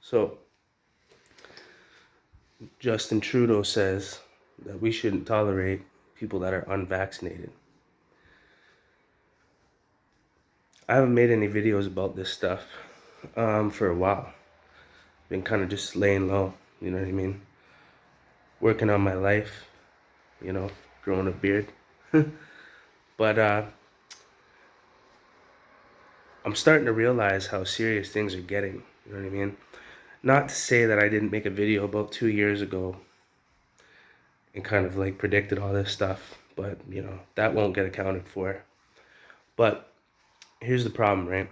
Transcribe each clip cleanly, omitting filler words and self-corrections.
So Justin Trudeau says that we shouldn't tolerate people that are unvaccinated. I haven't made any videos about this stuff for a while. Been kind of just laying low, you know what I mean? Working on my life, growing a beard. But I'm starting to realize how serious things are getting, you know what I mean? Not to say that I didn't make a video about 2 years ago and kind of like predicted all this stuff, but that won't get accounted for. But here's the problem, right?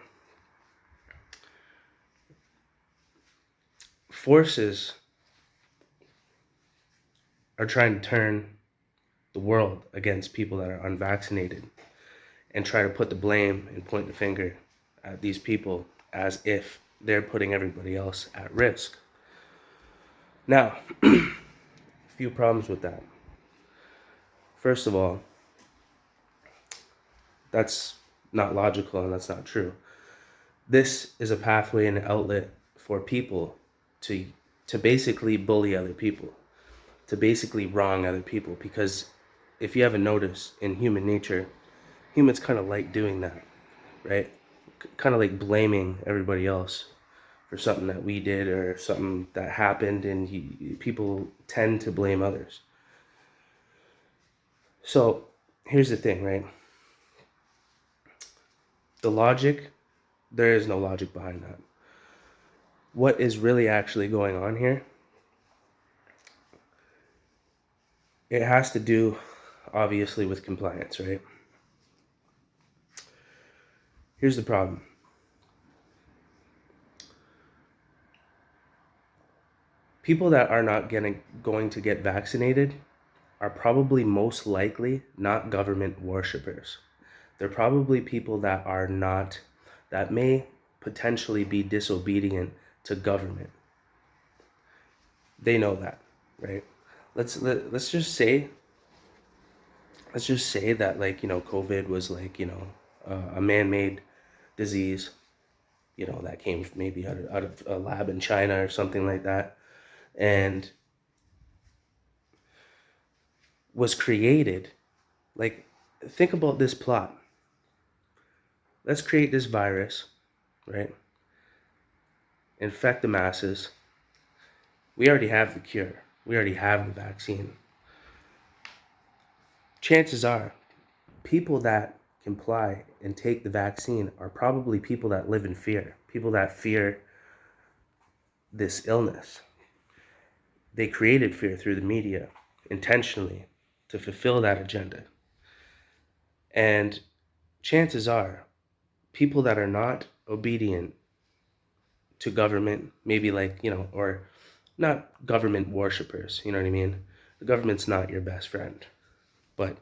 Forces are trying to turn the world against people that are unvaccinated and try to put the blame and point the finger at these people as if they're putting everybody else at risk. Now, a few problems with that. First of all, that's not logical and that's not true. This is a pathway and an outlet for people to basically bully other people, to basically wrong other people, because if you haven't noticed, in human nature, humans kind of like doing that, right? Kind of like blaming everybody else for something that we did or something that happened, and people tend to blame others. So here's the thing, right? The logic, there is no logic behind that. What is really actually going on here? It has to do, obviously, with compliance, right? Here's the problem. People that are not going to get vaccinated are probably most likely not government worshippers. They're probably people that may potentially be disobedient to government. They know that, right? Let's just say that, like, COVID was like, a man-made disease, that came maybe out of a lab in China or something like that, and was created. Like, think about this plot. Let's create this virus, right? Infect the masses. We already have the cure. We already have the vaccine. Chances are, people that comply and take the vaccine are probably people that live in fear, people that fear this illness. They created fear through the media intentionally to fulfill that agenda. And chances are, people that are not obedient to government, maybe like, or not government worshippers, you know what I mean? The government's not your best friend. But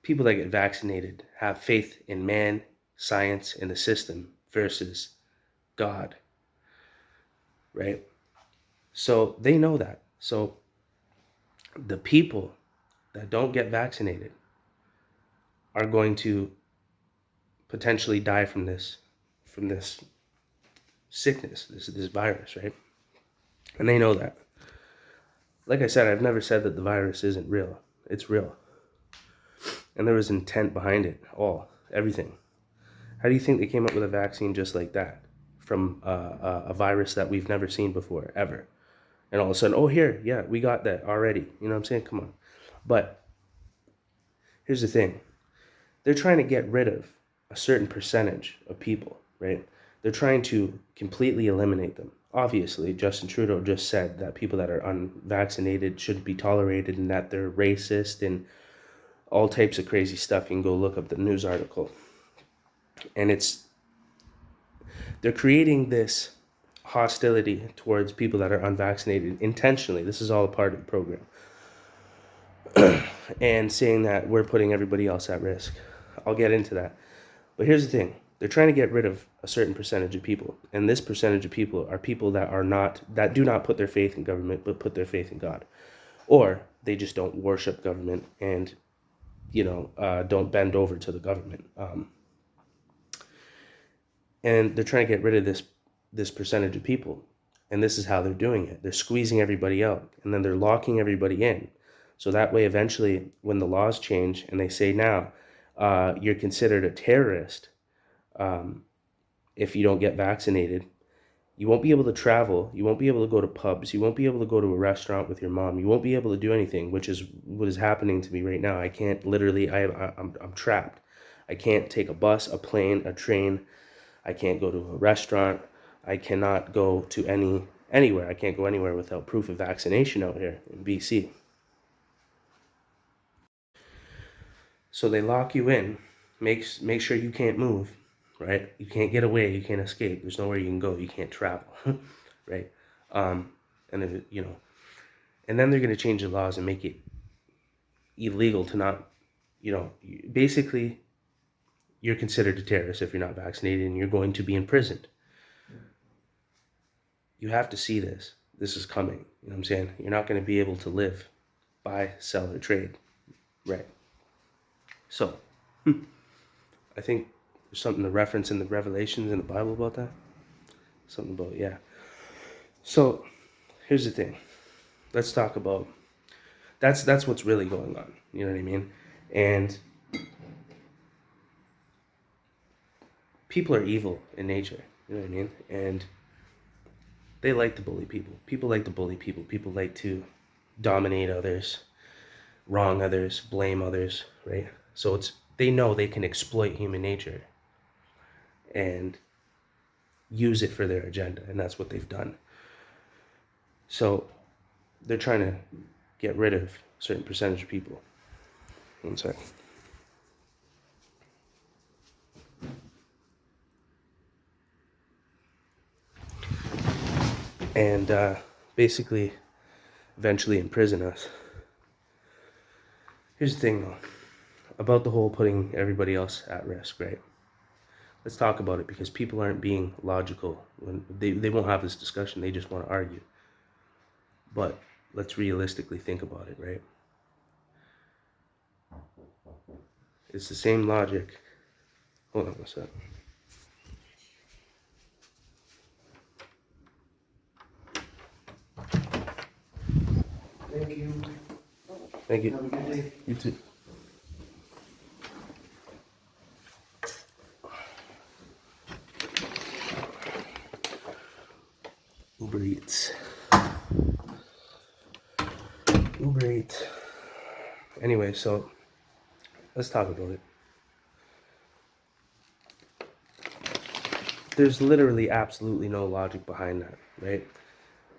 people that get vaccinated have faith in man, science, and the system versus God, right? So they know that. So the people that don't get vaccinated are going to potentially die from this sickness, this virus, right? And they know that. Like I said, I've never said that the virus isn't real. It's real. And there was intent behind it all, everything. How do you think they came up with a vaccine just like that from a virus that we've never seen before, ever? And all of a sudden, oh, here, yeah, we got that already. You know what I'm saying? Come on. But here's the thing. They're trying to get rid of a certain percentage of people, right? They're trying to completely eliminate them. Obviously, Justin Trudeau just said that people that are unvaccinated shouldn't be tolerated and that they're racist and all types of crazy stuff. You can go look up the news article. And they're creating this hostility towards people that are unvaccinated intentionally. This is all a part of the program. And saying that we're putting everybody else at risk. I'll get into that. But here's the thing. They're trying to get rid of a certain percentage of people. And this percentage of people are people that do not put their faith in government, but put their faith in God. Or they just don't worship government and, don't bend over to the government. And they're trying to get rid of this this percentage of people. And this is how they're doing it. They're squeezing everybody out, and then they're locking everybody in. So that way, eventually, when the laws change and they say now, you're considered a terrorist if you don't get vaccinated, you won't be able to travel. You won't be able to go to pubs. You won't be able to go to a restaurant with your mom. You won't be able to do anything, which is what is happening to me right now. I can't literally, I'm trapped. I can't take a bus, a plane, a train. I can't go to a restaurant. I cannot go to anywhere. I can't go anywhere without proof of vaccination out here in BC. So they lock you in, make sure you can't move, right? You can't get away, you can't escape. There's nowhere you can go. You can't travel, right? And then, and then they're going to change the laws and make it illegal to not, basically you're considered a terrorist if you're not vaccinated, and you're going to be imprisoned. You have to see this. This is coming. You know what I'm saying? You're not going to be able to live, buy, sell, or trade, right? So, I think there's something to reference in the Revelations in the Bible about that. Something about, yeah. So, here's the thing. Let's talk about, that's what's really going on. You know what I mean? And people are evil in nature. You know what I mean? And they like to bully people. People like to bully people. People like to dominate others, wrong others, blame others, right? So they know they can exploit human nature and use it for their agenda, and that's what they've done. So they're trying to get rid of a certain percentage of people. One second. And basically eventually imprison us. Here's the thing, though, about the whole putting everybody else at risk, right? Let's talk about it, because people aren't being logical. When they won't have this discussion, they just want to argue. But let's realistically think about it, right? It's the same logic. Hold on a sec. Thank you. Thank you. Have a good day. You too. Uber Eats. Uber Eats. Anyway, so let's talk about it. There's literally absolutely no logic behind that, right?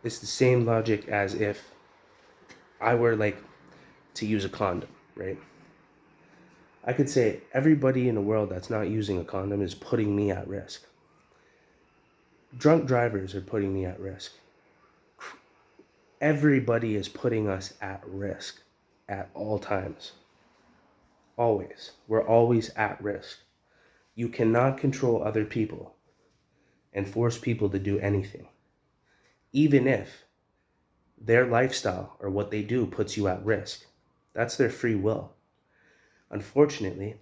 It's the same logic as if I were to use a condom, right? I could say everybody in the world that's not using a condom is putting me at risk. Drunk drivers are putting me at risk. Everybody is putting us at risk at all times. Always. We're always at risk. You cannot control other people and force people to do anything, even if their lifestyle or what they do puts you at risk. That's their free will. Unfortunately,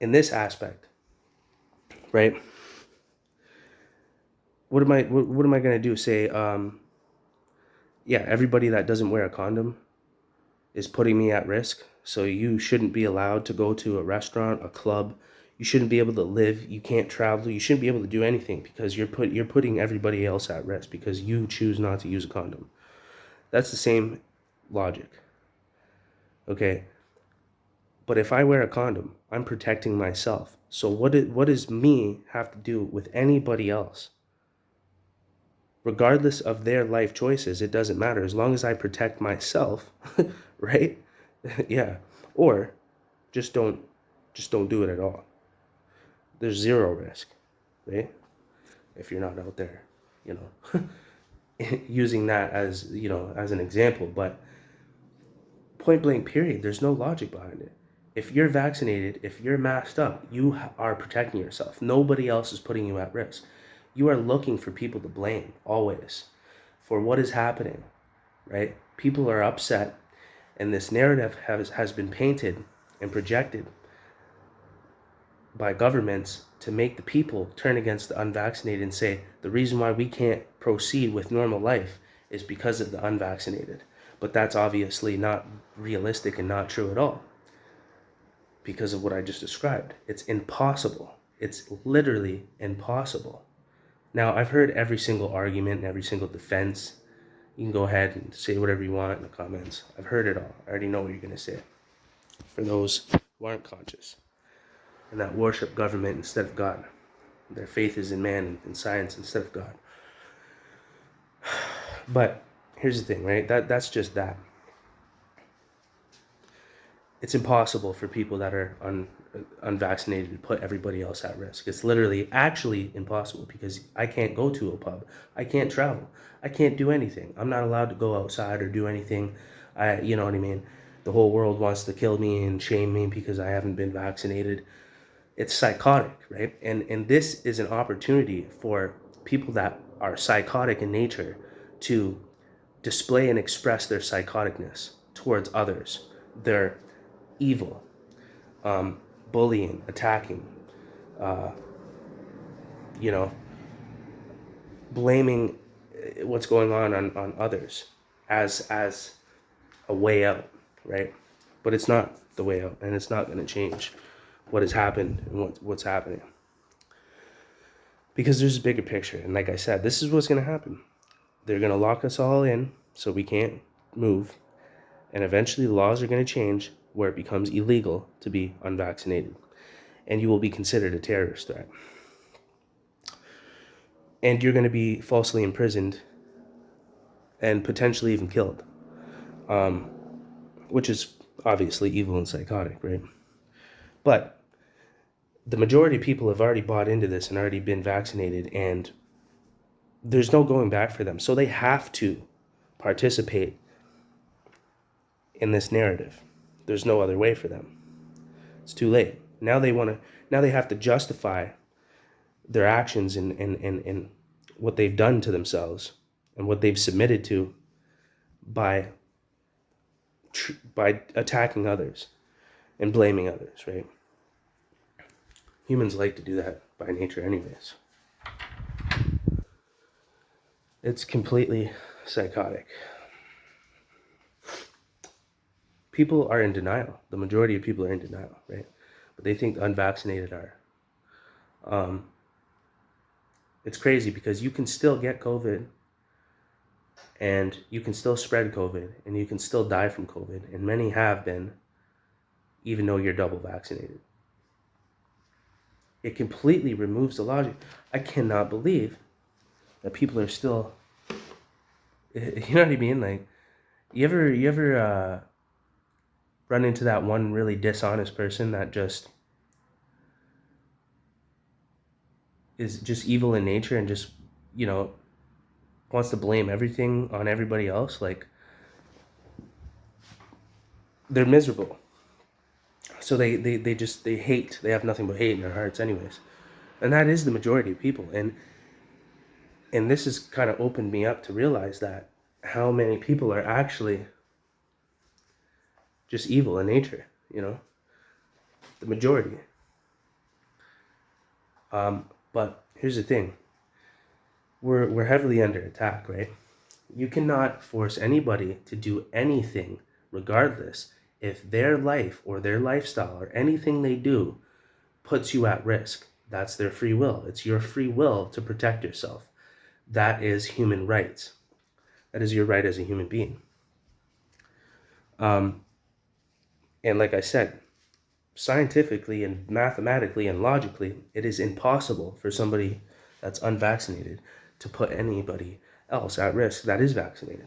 in this aspect, right? What am I going to do? Say, yeah, everybody that doesn't wear a condom is putting me at risk. So you shouldn't be allowed to go to a restaurant, a club. You shouldn't be able to live. You can't travel. You shouldn't be able to do anything because you're putting everybody else at risk because you choose not to use a condom. That's the same logic. Okay. But if I wear a condom, I'm protecting myself. So what does me have to do with anybody else? Regardless of their life choices, it doesn't matter as long as I protect myself, right? Yeah. Or just don't do it at all. There's zero risk, right? If you're not out there, using that as, as an example, but point blank period, there's no logic behind it. If you're vaccinated, if you're masked up, you are protecting yourself. Nobody else is putting you at risk. You are looking for people to blame, always, for what is happening, right? People are upset, and this narrative has been painted and projected by governments to make the people turn against the unvaccinated and say the reason why we can't proceed with normal life is because of the unvaccinated. But that's obviously not realistic and not true at all because of what I just described. It's impossible. It's literally impossible. Now, I've heard every single argument and every single defense. You can go ahead and say whatever you want in the comments. I've heard it all. I already know what you're going to say. For those who aren't conscious and that worship government instead of God. Their faith is in man and science instead of God. But here's the thing, right? That's just that. It's impossible for people that are unvaccinated to put everybody else at risk. It's literally actually impossible because I can't go to a pub. I can't travel. I can't do anything. I'm not allowed to go outside or do anything. You know what I mean? The whole world wants to kill me and shame me because I haven't been vaccinated. It's psychotic, right? And this is an opportunity for people that are psychotic in nature to display and express their psychoticness towards others. Their evil, bullying, attacking, you know, blaming what's going on others as a way out, right? But it's not the way out, and it's not going to change what has happened and what's happening. Because there's a bigger picture, and like I said, this is what's going to happen. They're going to lock us all in so we can't move, and eventually the laws are going to change where it becomes illegal to be unvaccinated, and you will be considered a terrorist threat. And you're going to be falsely imprisoned and potentially even killed, which is obviously evil and psychotic, right? But the majority of people have already bought into this and already been vaccinated, and there's no going back for them. So they have to participate in this narrative. There's no other way for them. It's too late. Now they have to justify their actions and what they've done to themselves and what they've submitted to by attacking others and blaming others, right? Humans like to do that by nature anyways. It's completely psychotic. People are in denial. The majority of people are in denial, right? But they think the unvaccinated are. It's crazy because you can still get COVID and you can still spread COVID and you can still die from COVID, and many have been, even though you're double vaccinated. It completely removes the logic. I cannot believe that people are still, you know what I mean? Like, you ever run into that one really dishonest person that just is just evil in nature and just, you know, wants to blame everything on everybody else? Like, they're miserable. So they hate. They have nothing but hate in their hearts anyways. And that is the majority of people. And this has kind of opened me up to realize that how many people are actually just evil in nature, you know? The majority. But here's the thing. We're heavily under attack, right? You cannot force anybody to do anything regardless if their life or their lifestyle or anything they do puts you at risk. That's their free will. It's your free will to protect yourself. That is human rights. That is your right as a human being. And like I said, scientifically and mathematically and logically, it is impossible for somebody that's unvaccinated to put anybody else at risk that is vaccinated.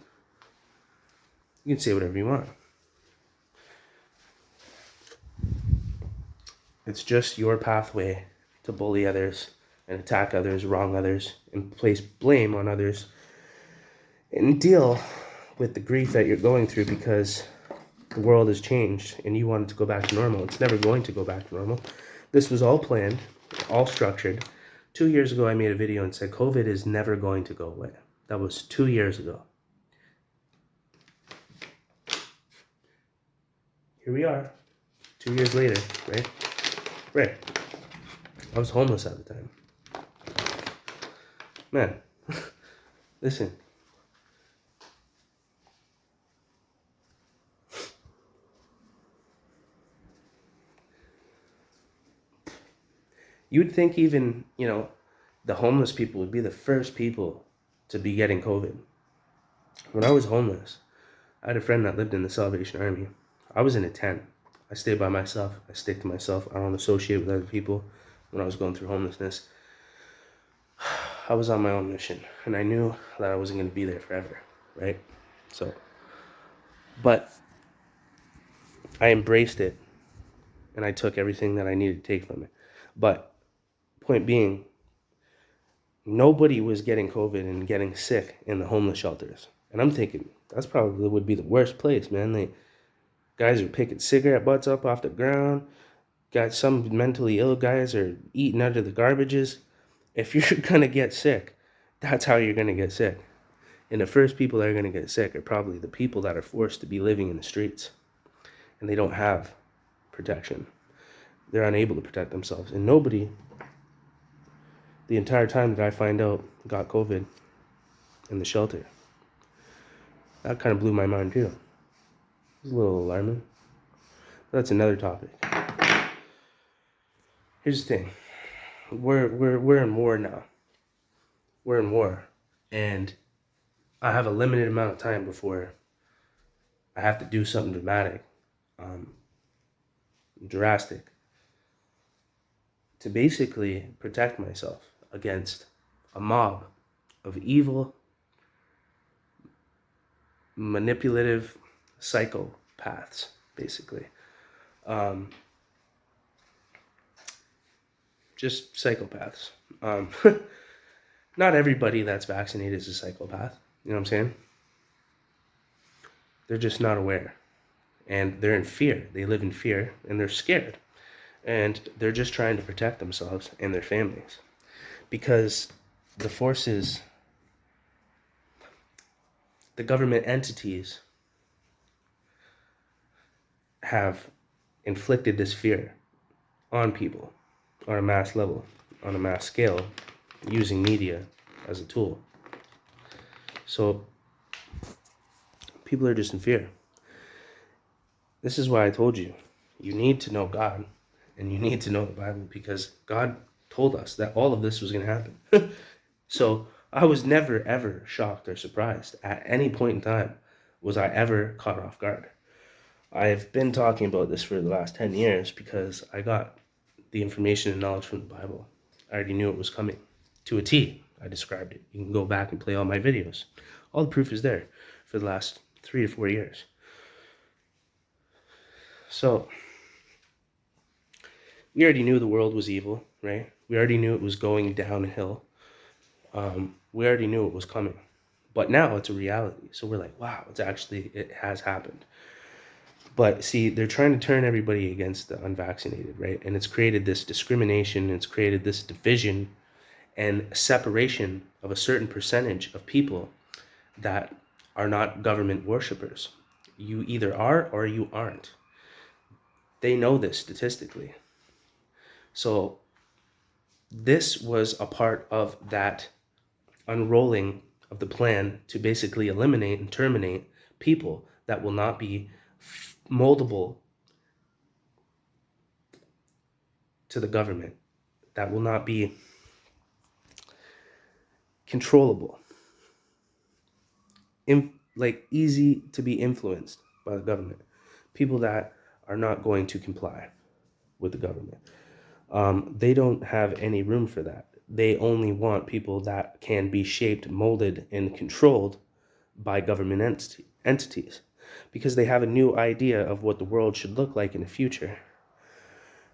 You can say whatever you want. It's just your pathway to bully others and attack others, wrong others, and place blame on others, and deal with the grief that you're going through because the world has changed and you want it to go back to normal. It's never going to go back to normal. This was all planned, all structured. 2 years ago, I made a video and said COVID is never going to go away. That was 2 years ago. Here we are, 2 years later, right? Right. I was homeless at the time. Man, listen. You would think even, the homeless people would be the first people to be getting COVID. When I was homeless, I had a friend that lived in the Salvation Army. I was in a tent. I stayed by myself. I stick to myself. I don't associate with other people. When I was going through homelessness, I was on my own mission, and I knew that I wasn't going to be there forever, right? But I embraced it, and I took everything that I needed to take from it. But point being, nobody was getting COVID and getting sick in the homeless shelters. And I'm thinking, that's probably would be the worst place, man. Guys are picking cigarette butts up off the ground. Got some mentally ill guys are eating out of the garbages. If you're gonna get sick, that's how you're gonna get sick. And the first people that are gonna get sick are probably the people that are forced to be living in the streets. And they don't have protection. They're unable to protect themselves. And nobody, the entire time that I find out, got COVID in the shelter. That kind of blew my mind too. It was a little alarming. That's another topic. Here's the thing. We're in war now. We're in war. And I have a limited amount of time before I have to do something dramatic, drastic, to basically protect myself against a mob of evil, manipulative psychopaths, basically. Just psychopaths. Not everybody that's vaccinated is a psychopath. You know what I'm saying? They're just not aware. And they're in fear. They live in fear and they're scared. And they're just trying to protect themselves and their families. Because the forces, the government entities have inflicted this fear on people on a mass level, on a mass scale, using media as a tool. So people are just in fear. This is why I told you, you need to know God and you need to know the Bible, because God told us that all of this was going to happen. So I was never, ever shocked or surprised. At any point in time was I ever caught off guard. I've been talking about this for the last 10 years because I got the information and knowledge from the Bible. I already knew it was coming. To a T, I described it. You can go back and play all my videos. All the proof is there for the last 3 to 4 years. So, we already knew the world was evil, right? We already knew it was going downhill. We already knew it was coming. But now it's a reality. So we're like, wow, it has happened. But see, they're trying to turn everybody against the unvaccinated, right? And it's created this discrimination, it's created this division and separation of a certain percentage of people that are not government worshipers. You either are or you aren't. They know this statistically. So this was a part of that unrolling of the plan to basically eliminate and terminate people that will not be moldable to the government, that will not be controllable, easy to be influenced by the government, people that are not going to comply with the government. They don't have any room for that. They only want people that can be shaped, molded, and controlled by government entities, because they have a new idea of what the world should look like in the future.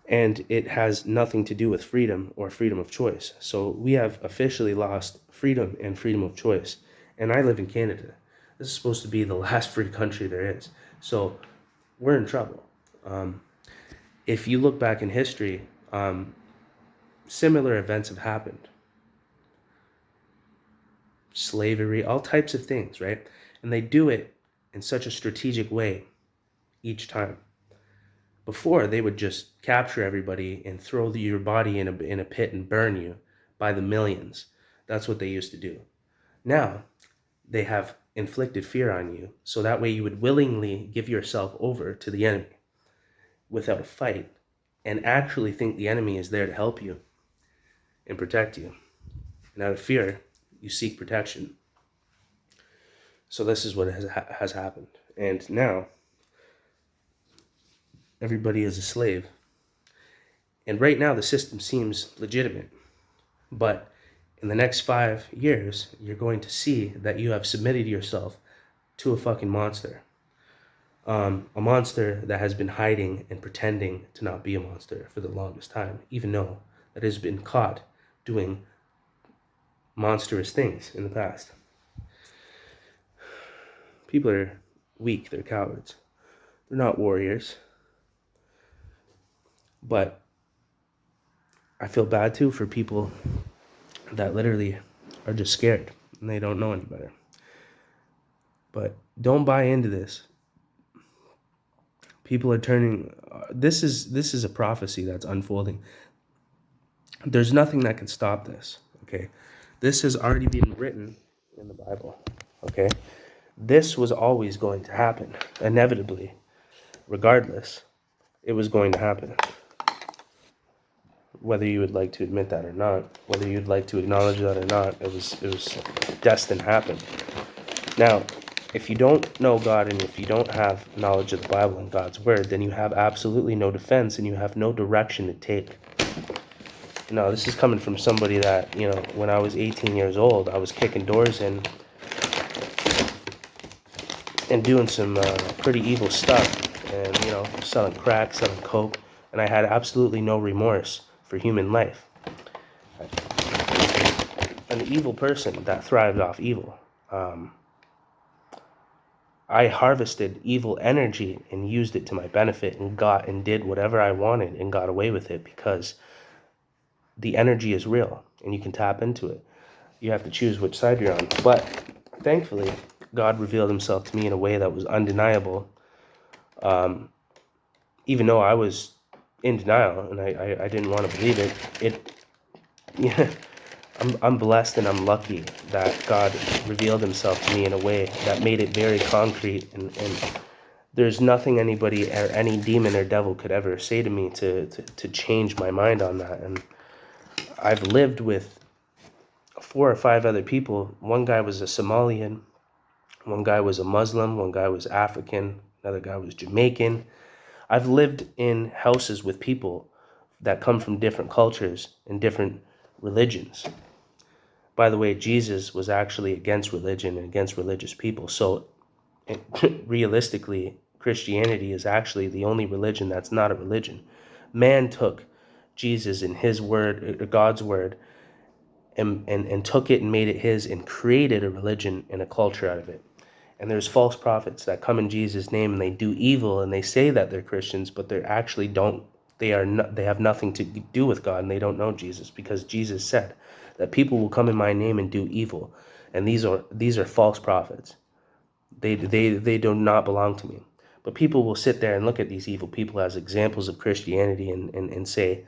And it has nothing to do with freedom or freedom of choice. So we have officially lost freedom and freedom of choice. And I live in Canada. This is supposed to be the last free country there is. So we're in trouble. If you look back in history, similar events have happened. Slavery, all types of things, right? And they do it in such a strategic way each time. Before, they would just capture everybody and throw your body in a pit and burn you by the millions. That's what they used to do. Now, they have inflicted fear on you, so that way you would willingly give yourself over to the enemy without a fight and actually think the enemy is there to help you and protect you. And out of fear, you seek protection. So this is what has happened. And now, everybody is a slave. And right now, the system seems legitimate. But in the next 5 years, you're going to see that you have submitted yourself to a fucking monster. A monster that has been hiding and pretending to not be a monster for the longest time, even though it has been caught doing monstrous things in the past. People are weak, they're cowards. They're not warriors. But I feel bad too for people that literally are just scared and they don't know any better. But don't buy into this. People are turning. This is a prophecy that's unfolding. There's nothing that can stop this. Okay, this has already been written in the Bible. Okay, this was always going to happen, inevitably, regardless. It was going to happen. Whether you would like to admit that or not, whether you'd like to acknowledge that or not, it was destined to happen. Now, if you don't know God and if you don't have knowledge of the Bible and God's word, then you have absolutely no defense and you have no direction to take. No, this is coming from somebody that, when I was 18 years old, I was kicking doors in and doing some pretty evil stuff and, selling crack, selling coke, and I had absolutely no remorse for human life. An evil person that thrived off evil. I harvested evil energy and used it to my benefit and did whatever I wanted and got away with it because the energy is real and you can tap into it. You have to choose which side you're on. But thankfully, God revealed himself to me in a way that was undeniable. Even though I was in denial and I didn't want to believe it, I'm blessed and I'm lucky that God revealed himself to me in a way that made it very concrete and there's nothing anybody or any demon or devil could ever say to me to change my mind on that. And I've lived with 4 or 5 other people. One guy was a Somalian, one guy was a Muslim, one guy was African, another guy was Jamaican. I've lived in houses with people that come from different cultures and different religions. By the way, Jesus was actually against religion and against religious people. So realistically, Christianity is actually the only religion that's not a religion. Man took Jesus and his word, God's word, and took it and made it his and created a religion and a culture out of it. And there's false prophets that come in Jesus' name and they do evil and they say that they're Christians, but they actually don't. They have nothing to do with God and they don't know Jesus because Jesus said that people will come in my name and do evil, and these are false prophets. They do not belong to me. But people will sit there and look at these evil people as examples of Christianity and say,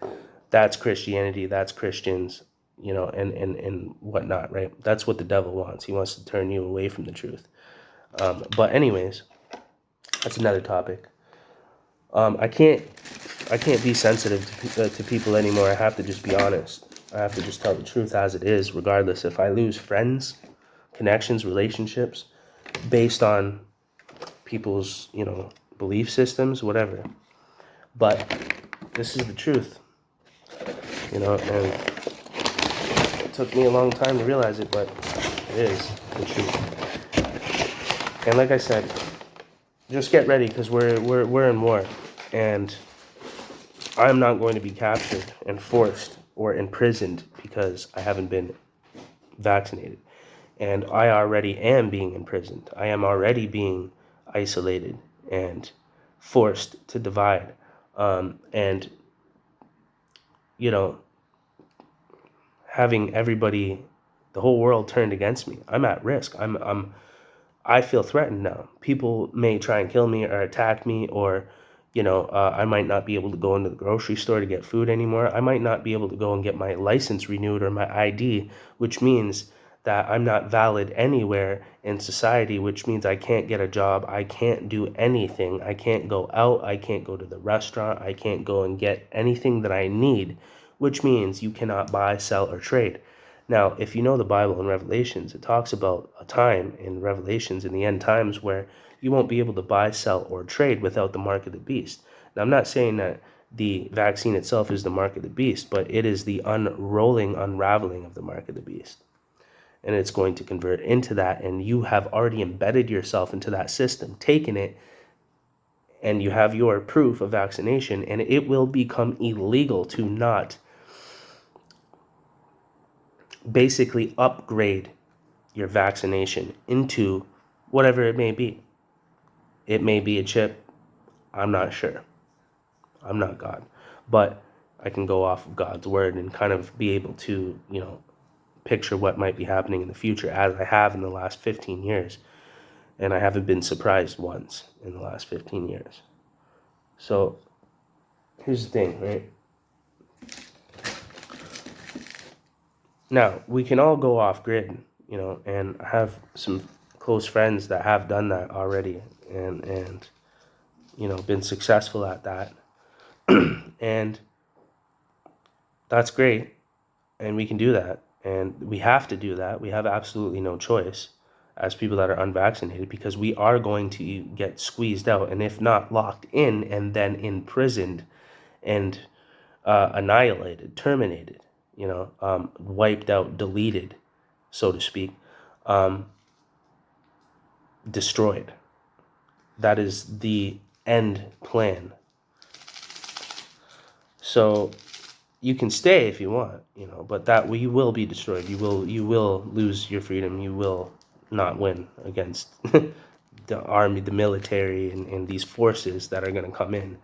that's Christianity, that's Christians, and whatnot, right? That's what the devil wants. He wants to turn you away from the truth. But anyways, that's another topic. I can't be sensitive to people anymore. I have to just be honest. I have to just tell the truth as it is, regardless if I lose friends, connections, relationships, based on people's, belief systems, whatever. But this is the truth, and it took me a long time to realize it, but it is the truth. And like I said, just get ready because we're in war, and I'm not going to be captured and forced or imprisoned because I haven't been vaccinated. And I already am being imprisoned. I am already being isolated and forced to divide. And, having everybody, the whole world turned against me. I'm at risk. I feel threatened now. People may try and kill me or attack me or, I might not be able to go into the grocery store to get food anymore. I might not be able to go and get my license renewed or my ID, which means that I'm not valid anywhere in society, which means I can't get a job. I can't do anything. I can't go out. I can't go to the restaurant. I can't go and get anything that I need, which means you cannot buy, sell, or trade. Now, if you know the Bible in Revelations, it talks about a time in Revelations in the end times where you won't be able to buy, sell, or trade without the mark of the beast. Now, I'm not saying that the vaccine itself is the mark of the beast, but it is the unraveling of the mark of the beast. And it's going to convert into that, and you have already embedded yourself into that system, taken it, and you have your proof of vaccination, and it will become illegal to not basically upgrade your vaccination into whatever it may be. It may be a chip. I'm not sure. I'm not God. But I can go off of God's word and kind of be able to, picture what might be happening in the future as I have in the last 15 years. And I haven't been surprised once in the last 15 years. So here's the thing, right? Now, we can all go off grid, and I have some close friends that have done that already and been successful at that. And that's great. And we can do that. And we have to do that. We have absolutely no choice as people that are unvaccinated, because we are going to get squeezed out, and if not locked in and then imprisoned and annihilated, terminated, wiped out, deleted, so to speak, destroyed. That is the end plan. So you can stay if you want, but that you will be destroyed. You will lose your freedom. You will not win against the army, the military, and these forces that are going to come in.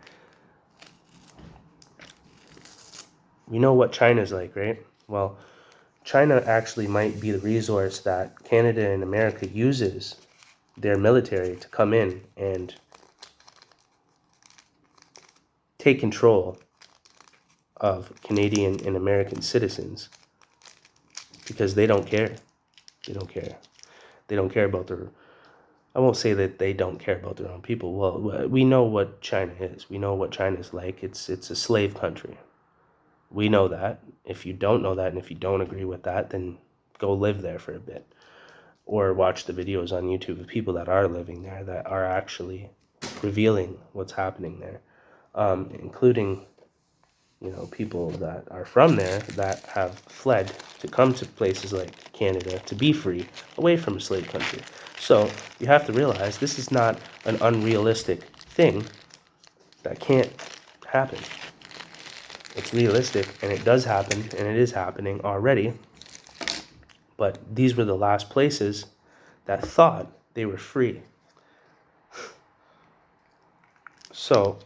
We know what China's like, right? Well, China actually might be the resource that Canada and America uses their military to come in and take control of Canadian and American citizens, because they don't care. They don't care. They don't care about their... I won't say that they don't care about their own people. Well, we know what China is. We know what China's like. It's a slave country. We know that. If you don't know that, and if you don't agree with that, then go live there for a bit. Or watch the videos on YouTube of people that are living there, that are actually revealing what's happening there. Including, people that are from there that have fled to come to places like Canada to be free, away from a slave country. So you have to realize this is not an unrealistic thing that can't happen. It's realistic, and it does happen, and it is happening already. But these were the last places that thought they were free. So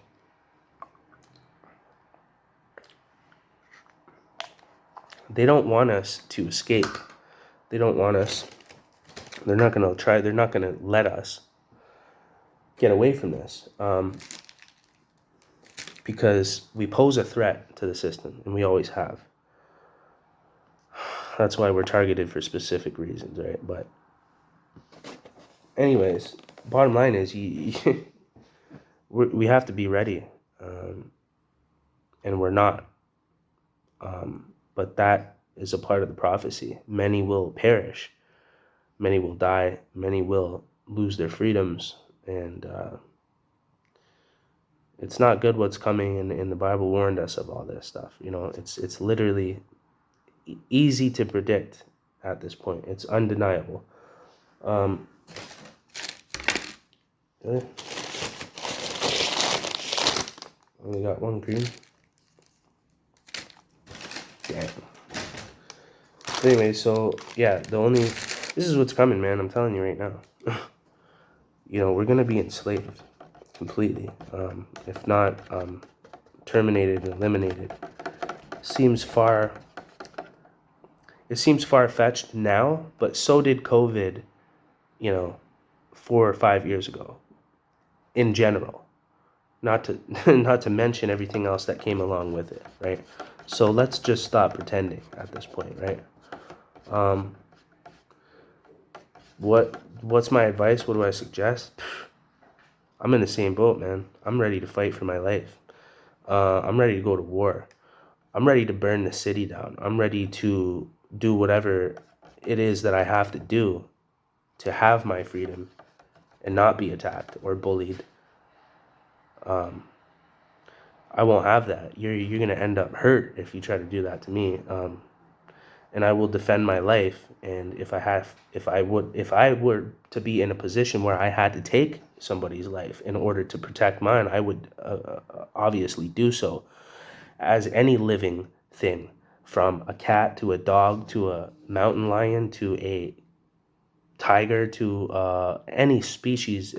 they don't want us to escape. They don't want us. They're not going to try. They're not going to let us get away from this, because we pose a threat to the system, and we always have. That's why we're targeted for specific reasons, right? But anyways, bottom line is we have to be ready, and we're not. But that is a part of the prophecy. Many will perish. Many will die. Many will lose their freedoms. And it's not good what's coming, and the Bible warned us of all this stuff. It's literally easy to predict at this point. It's undeniable. Really? Only got one green. Yeah. Anyway, so yeah, this is what's coming, man. I'm telling you right now. We're gonna be enslaved completely, if not terminated and eliminated. It seems far-fetched now, but so did COVID, 4 or 5 years ago, in general. not to not to mention everything else that came along with it, right? So let's just stop pretending at this point, right? What's my advice? What do I suggest? I'm in the same boat, man. I'm ready to fight for my life. I'm ready to go to war. I'm ready to burn the city down. I'm ready to do whatever it is that I have to do to have my freedom and not be attacked or bullied. I won't have that. You're gonna end up hurt if you try to do that to me. And I will defend my life. And if I were to be in a position where I had to take somebody's life in order to protect mine, I would obviously do so. As any living thing, from a cat to a dog to a mountain lion to a tiger to any species,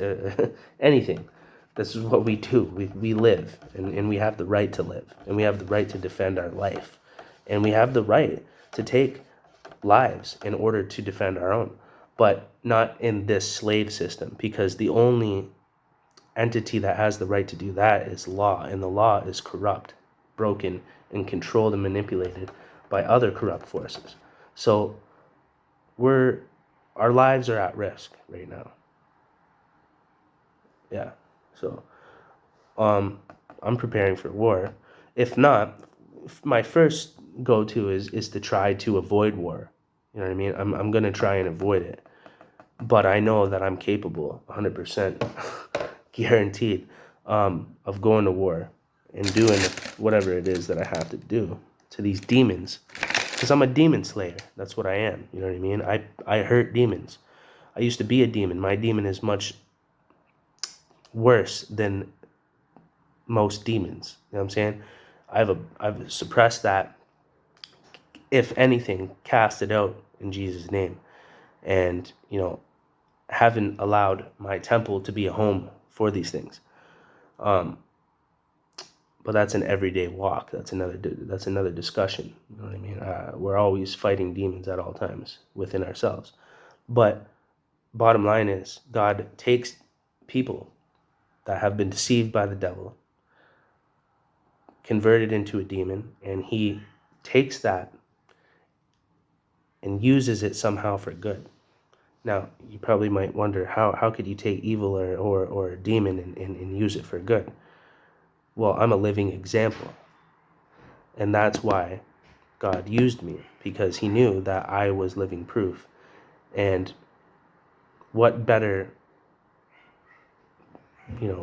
anything. This is what we do. We live, and we have the right to live, and we have the right to defend our life, and we have the right to take lives in order to defend our own, but not in this slave system, because the only entity that has the right to do that is law, and the law is corrupt, broken, and controlled and manipulated by other corrupt forces. So our lives are at risk right now. Yeah. So I'm preparing for war. If not, my first go-to is to try to avoid war. You know what I mean? I'm going to try and avoid it. But I know that I'm capable, 100% guaranteed, of going to war and doing whatever it is that I have to do to these demons. Because I'm a demon slayer. That's what I am. You know what I mean? I hurt demons. I used to be a demon. My demon is much worse than most demons. You know what I'm saying? I've suppressed that. If anything, cast it out in Jesus' name, and haven't allowed my temple to be a home for these things. But that's an everyday walk. That's another discussion. You know what I mean? We're always fighting demons at all times within ourselves. But bottom line is, God takes people that have been deceived by the devil, converted into a demon, and he takes that and uses it somehow for good. Now, you probably might wonder, how could you take evil or a demon and use it for good? Well, I'm a living example. And that's why God used me, because he knew that I was living proof. And what better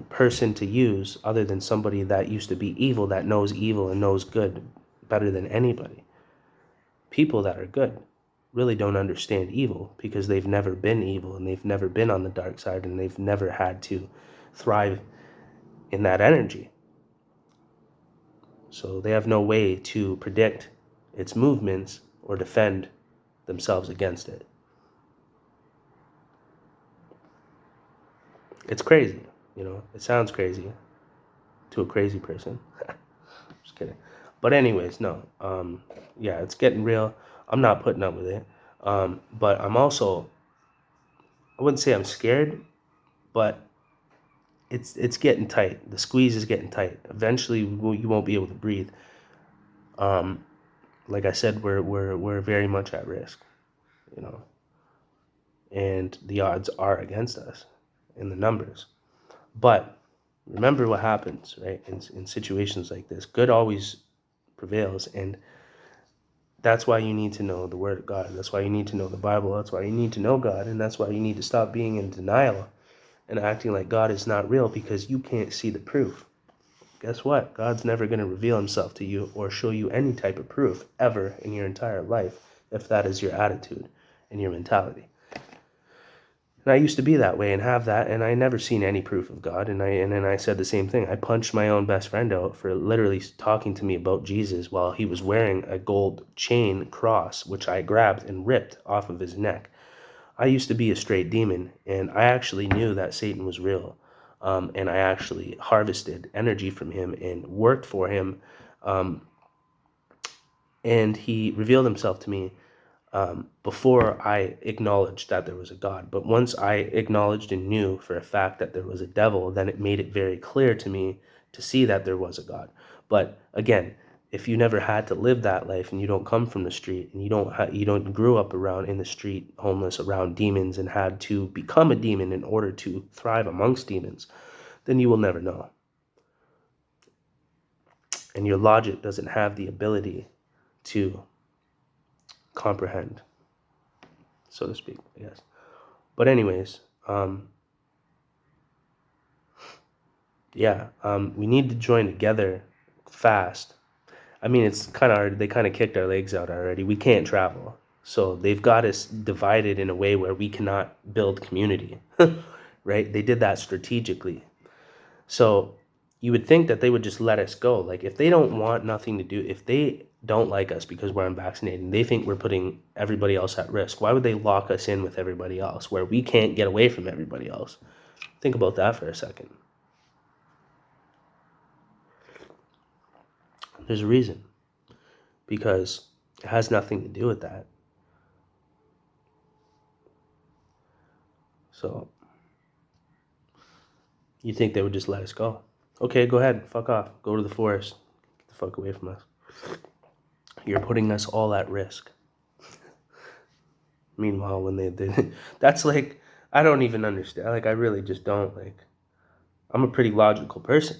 person to use other than somebody that used to be evil, that knows evil and knows good better than anybody. People that are good really don't understand evil because they've never been evil, and they've never been on the dark side, and they've never had to thrive in that energy. So they have no way to predict its movements or defend themselves against it. It's crazy, it sounds crazy to a crazy person. Just kidding. But anyways, no. Yeah, it's getting real. I'm not putting up with it. But I'm also, I wouldn't say I'm scared, but it's getting tight. The squeeze is getting tight. Eventually, you won't be able to breathe. Like I said, we're very much at risk, and the odds are against us in the numbers. But remember what happens, right? In situations like this, good always prevails, and that's why you need to know the Word of God. That's why you need to know the Bible. That's why you need to know God, and that's why you need to stop being in denial and acting like God is not real because you can't see the proof. Guess what? God's never going to reveal himself to you or show you any type of proof ever in your entire life if that is your attitude and your mentality. And I used to be that way and have that, and I never seen any proof of God. And then I said the same thing. I punched my own best friend out for literally talking to me about Jesus while he was wearing a gold chain cross, which I grabbed and ripped off of his neck. I used to be a straight demon, and I actually knew that Satan was real. And I actually harvested energy from him and worked for him. And he revealed himself to me before I acknowledged that there was a God. But once I acknowledged and knew for a fact that there was a devil, then it made it very clear to me to see that there was a God. But again, if you never had to live that life and you don't come from the street and you don't grew up around in the street homeless around demons and had to become a demon in order to thrive amongst demons, then you will never know. And your logic doesn't have the ability to comprehend, so to speak, I guess. But anyways, we need to join together fast. I mean, it's kind of hard. They kind of kicked our legs out already. We can't travel. So they've got us divided in a way where we cannot build community, right? They did that strategically. So you would think that they would just let us go. Like if they don't want nothing to do, if they don't like us because we're unvaccinated and they think we're putting everybody else at risk, why would they lock us in with everybody else where we can't get away from everybody else? Think about that for a second. There's a reason. Because it has nothing to do with that. So you think they would just let us go? Okay, go ahead, fuck off, go to the forest, get the fuck away from us. You're putting us all at risk. Meanwhile, when they did, that's like, I don't even understand. Like, I really just don't. Like, I'm a pretty logical person.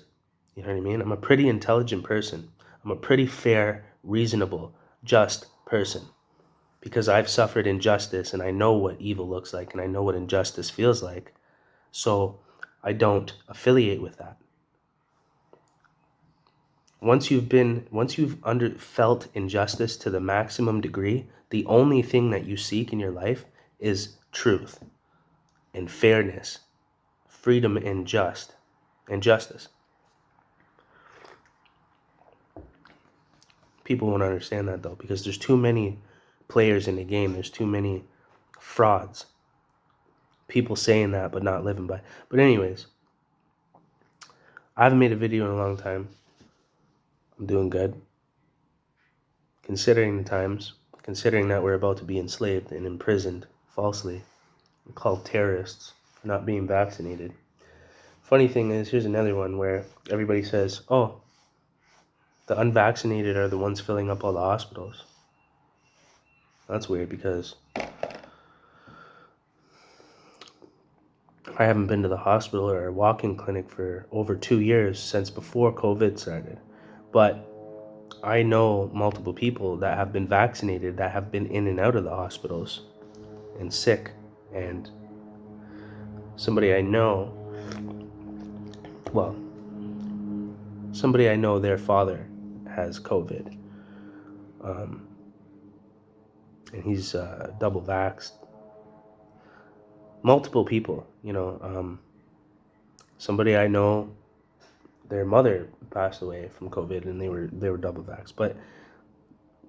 You know what I mean? I'm a pretty intelligent person. I'm a pretty fair, reasonable, just person. Because I've suffered injustice and I know what evil looks like and I know what injustice feels like. So I don't affiliate with that. Once you've felt injustice to the maximum degree, the only thing that you seek in your life is truth and fairness, freedom and justice. People won't understand that though, because there's too many players in the game. There's too many frauds. People saying that but not living by. But anyways, I haven't made a video in a long time. I'm doing good. Considering the times, considering that we're about to be enslaved and imprisoned falsely, and called terrorists for not being vaccinated. Funny thing is, here's another one where everybody says, oh, the unvaccinated are the ones filling up all the hospitals. That's weird because I haven't been to the hospital or a walk-in clinic for over 2 years since before COVID started. But I know multiple people that have been vaccinated that have been in and out of the hospitals and sick. And somebody I know, their father has COVID. And he's double vaxxed. Multiple people, somebody I know, their mother passed away from COVID and they were double vaxxed. But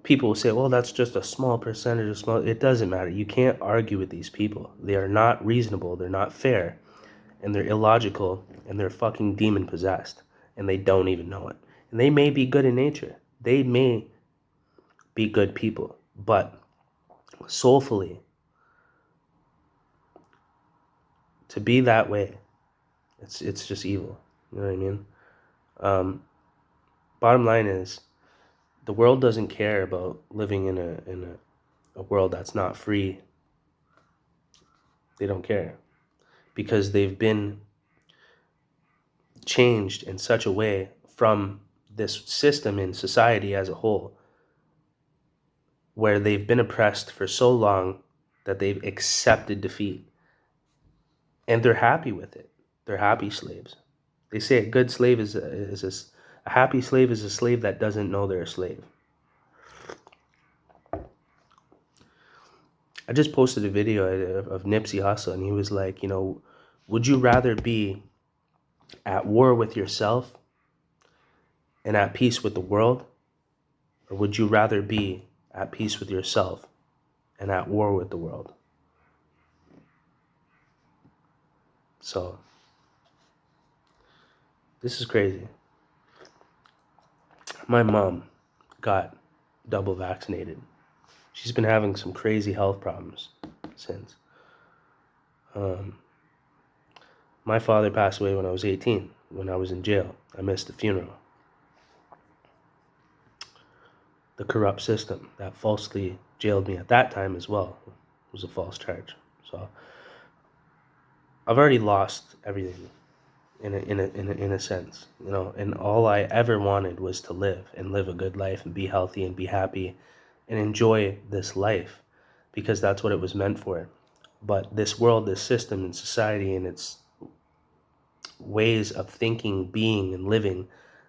people will say, well, that's just a small percentage. It doesn't matter. You can't argue with these people. They are not reasonable. They're not fair. And they're illogical. And they're fucking demon possessed. And they don't even know it. And they may be good in nature. They may be good people. But soulfully, to be that way, it's just evil. You know what I mean? Bottom line is, the world doesn't care about living in a world that's not free. They don't care because they've been changed in such a way from this system in society as a whole, where they've been oppressed for so long that they've accepted defeat. And they're happy with it. They're happy slaves. They say a good slave a happy slave is a slave that doesn't know they're a slave. I just posted a video of Nipsey Hussle, and he was like, would you rather be at war with yourself and at peace with the world? Or would you rather be at peace with yourself and at war with the world? So, this is crazy. My mom got double vaccinated. She's been having some crazy health problems since. My father passed away when I was 18, when I was in jail. I missed the funeral. The corrupt system that falsely jailed me at that time as well was a false charge. So I've already lost everything in a sense, you know, and all I ever wanted was to live and live a good life and be healthy and be happy and enjoy this life because that's what it was meant for. But this world, this system and society and its ways of thinking, being, and living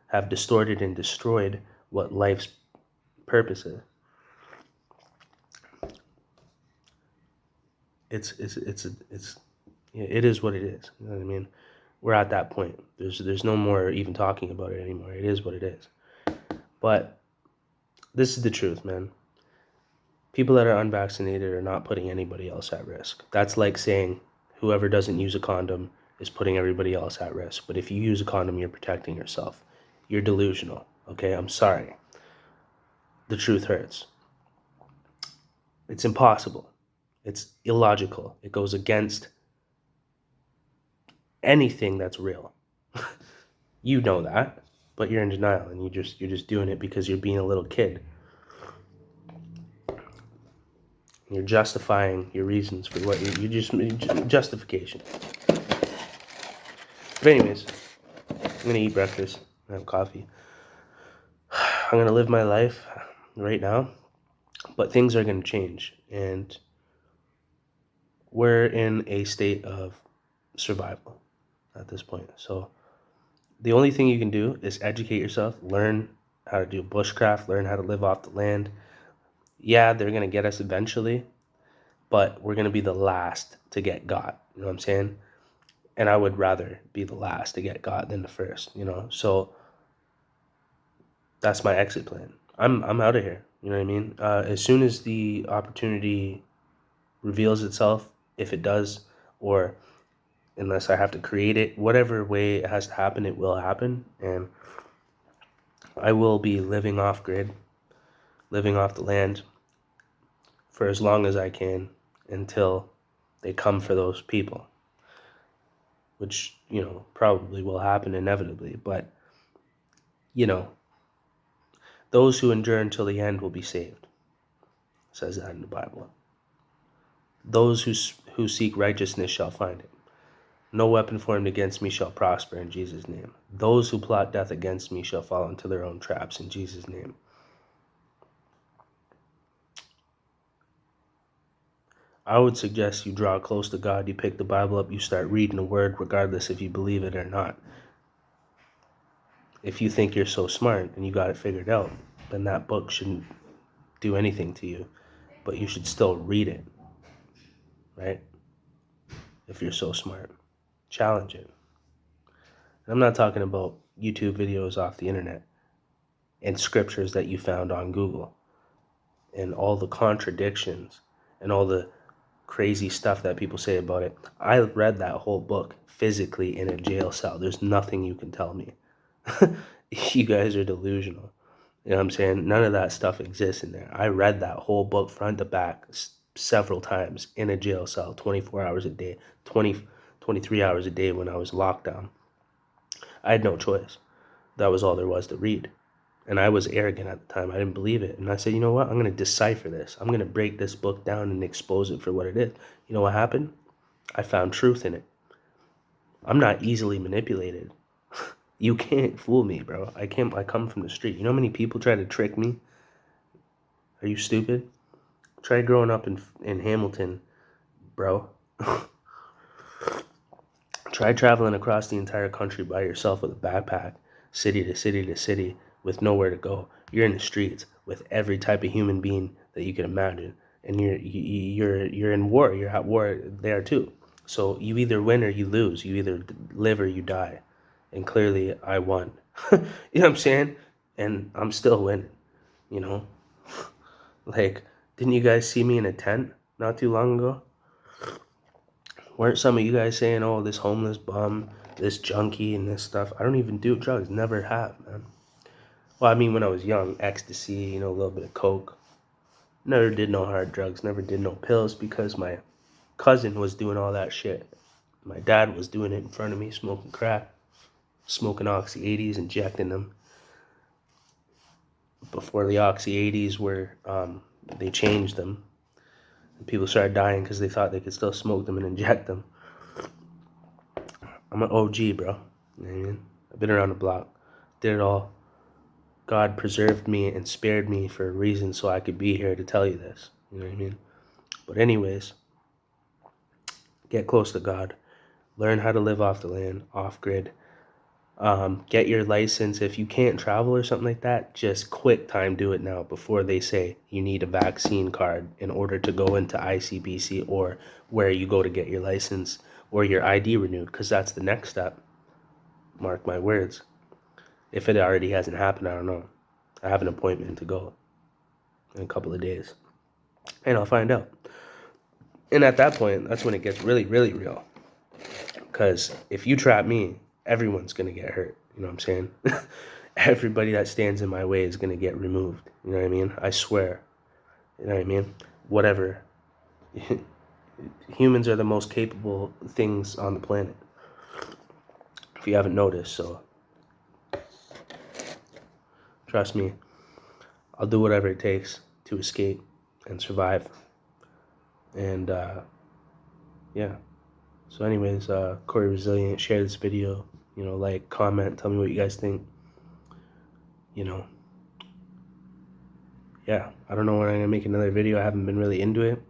have distorted and destroyed what life's purpose is. It is what it is. You know what I mean? We're at that point. There's no more even talking about it anymore. It is what it is. But this is the truth, man. People that are unvaccinated are not putting anybody else at risk. That's like saying whoever doesn't use a condom is putting everybody else at risk. But if you use a condom, you're protecting yourself. You're delusional. Okay? I'm sorry. The truth hurts. It's impossible. It's illogical. It goes against anything that's real. You know that, but you're in denial and you're just doing it because you're being a little kid. You're justifying your reasons for what you just justification. But anyways, I'm gonna eat breakfast and have coffee. I'm gonna live my life right now, but things are gonna change, and we're in a state of survival at this point. So the only thing you can do is educate yourself, learn how to do bushcraft, learn how to live off the land. Yeah, they're gonna get us eventually, but we're gonna be the last to get got. You know what I'm saying? And I would rather be the last to get got than the first, you know? So that's my exit plan. I'm out of here. You know what I mean? As soon as the opportunity reveals itself, if it does, or unless I have to create it, whatever way it has to happen, it will happen. And I will be living off grid, living off the land for as long as I can until they come for those people, which, you know, probably will happen inevitably. But, you know, those who endure until the end will be saved. It says that in the Bible. Those who seek righteousness shall find it. No weapon formed against me shall prosper in Jesus' name. Those who plot death against me shall fall into their own traps in Jesus' name. I would suggest you draw close to God, you pick the Bible up, you start reading the Word regardless if you believe it or not. If you think you're so smart and you got it figured out, then that book shouldn't do anything to you. But you should still read it, right? If you're so smart. Challenge it. I'm not talking about YouTube videos off the internet and scriptures that you found on Google and all the contradictions and all the crazy stuff that people say about it. I read that whole book physically in a jail cell. There's nothing you can tell me. You guys are delusional. You know what I'm saying? None of that stuff exists in there. I read that whole book front to back several times in a jail cell, 24 hours a day, 23 hours a day when I was locked down. I had no choice. That was all there was to read. And I was arrogant at the time. I didn't believe it. And I said, you know what? I'm going to decipher this. I'm going to break this book down and expose it for what it is. You know what happened? I found truth in it. I'm not easily manipulated. You can't fool me, bro. I come from the street. You know how many people try to trick me? Are you stupid? Try growing up in Hamilton, bro. Try traveling across the entire country by yourself with a backpack, city to city to city, with nowhere to go. You're in the streets with every type of human being that you can imagine, and you're in war. You're at war there too. So you either win or you lose. You either live or you die. And clearly, I won. You know what I'm saying? And I'm still winning. You know, like, didn't you guys see me in a tent not too long ago? Weren't some of you guys saying, oh, this homeless bum, this junkie, and this stuff? I don't even do drugs. Never have, man. Well, I mean, when I was young, ecstasy, you know, a little bit of coke. Never did no hard drugs, never did no pills because my cousin was doing all that shit. My dad was doing it in front of me, smoking crack, smoking Oxy 80s, injecting them. Before the Oxy 80s were, they changed them. And people started dying because they thought they could still smoke them and inject them. I'm an OG, bro. You know what I mean? I've been around the block. Did it all. God preserved me and spared me for a reason so I could be here to tell you this. You know what I mean? But anyways, get close to God. Learn how to live off the land, off grid. Get your license. If you can't travel or something like that, just quick time do it now before they say you need a vaccine card in order to go into ICBC or where you go to get your license or your ID renewed, because that's the next step. Mark my words. If it already hasn't happened, I don't know. I have an appointment to go in a couple of days, and I'll find out. And at that point, that's when it gets really, really real. Because if you trap me, everyone's going to get hurt. You know what I'm saying? Everybody that stands in my way is going to get removed. You know what I mean? I swear. You know what I mean? Whatever. Humans are the most capable things on the planet. If you haven't noticed, so trust me, I'll do whatever it takes to escape and survive. And yeah. So anyways, Corey Resilient, share this video, like, comment, tell me what you guys think. Yeah, I don't know when I'm gonna make another video. I haven't been really into it.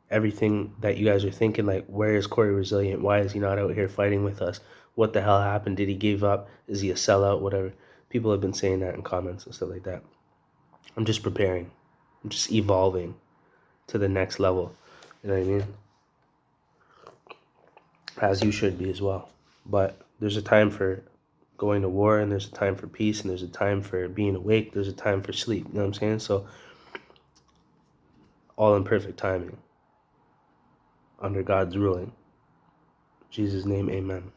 Everything that you guys are thinking, like, where is Corey Resilient? Why is he not out here fighting with us? What the hell happened? Did he give up? Is he a sellout? Whatever. People have been saying that in comments and stuff like that. I'm just preparing. I'm just evolving to the next level. You know what I mean? As you should be as well. But there's a time for going to war, and there's a time for peace, and there's a time for being awake, there's a time for sleep. You know what I'm saying? So all in perfect timing, under God's ruling. In Jesus' name, amen.